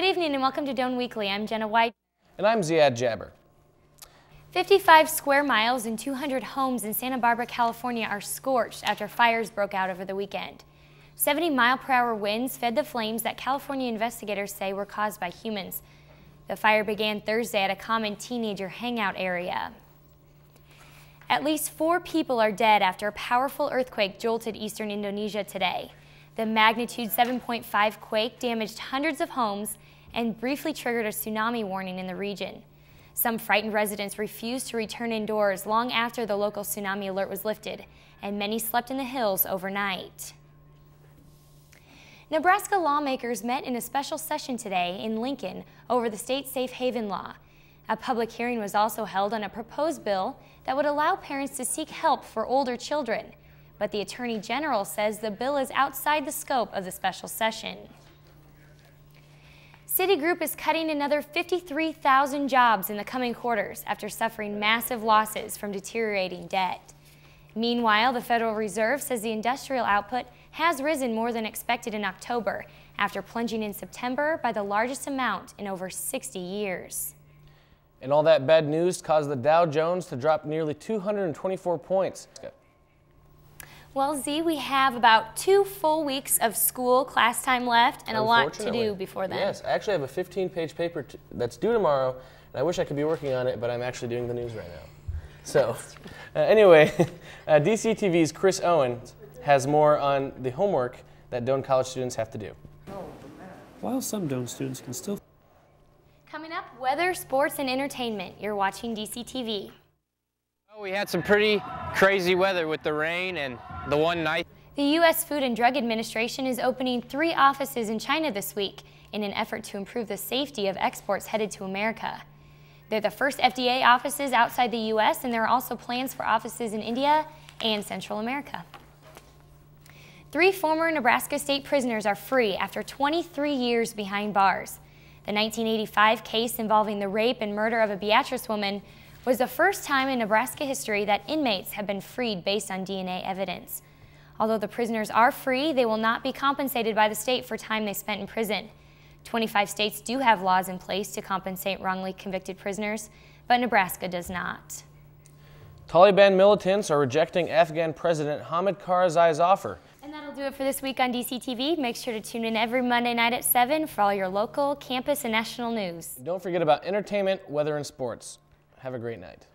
Good evening and welcome to Doane Weekly. I'm Jenna White. And I'm Ziad Jabber. 55 square miles and 200 homes in Santa Barbara, California are scorched after fires broke out over the weekend. 70-mile-per-hour winds fed the flames that California investigators say were caused by humans. The fire began Thursday at a common teenager hangout area. At least 4 people are dead after a powerful earthquake jolted eastern Indonesia today. The magnitude 7.5 quake damaged hundreds of homes and briefly triggered a tsunami warning in the region. Some frightened residents refused to return indoors long after the local tsunami alert was lifted, and many slept in the hills overnight. Nebraska lawmakers met in a special session today in Lincoln over the state safe haven law. A public hearing was also held on a proposed bill that would allow parents to seek help for older children. But the Attorney General says the bill is outside the scope of the special session. Citigroup is cutting another 53,000 jobs in the coming quarters after suffering massive losses from deteriorating debt. Meanwhile, the Federal Reserve says the industrial output has risen more than expected in October after plunging in September by the largest amount in over 60 years. And all that bad news caused the Dow Jones to drop nearly 224 points. Well, Z, we have about 2 full weeks of school class time left and a lot to do before then. Yes, I actually have a 15-page paper that's due tomorrow, and I wish I could be working on it, but I'm actually doing the news right now. So, anyway, DCTV's Chris Owens has more on the homework that Doane College students have to do. While some Doane students can still... Coming up, weather, sports, and entertainment. You're watching DCTV. Well, we had some pretty crazy weather with the rain and the one night. The U.S. Food and Drug Administration is opening 3 offices in China this week in an effort to improve the safety of exports headed to America. They're the first FDA offices outside the U.S., and there are also plans for offices in India and Central America. 3 former Nebraska state prisoners are free after 23 years behind bars. The 1985 case involving the rape and murder of a Beatrice woman was the first time in Nebraska history that inmates have been freed based on DNA evidence. Although the prisoners are free, they will not be compensated by the state for time they spent in prison. 25 states do have laws in place to compensate wrongly convicted prisoners, but Nebraska does not. Taliban militants are rejecting Afghan President Hamid Karzai's offer. And that'll do it for this week on DCTV. Make sure to tune in every Monday night at 7 for all your local, campus, and national news. Don't forget about entertainment, weather, and sports. Have a great night.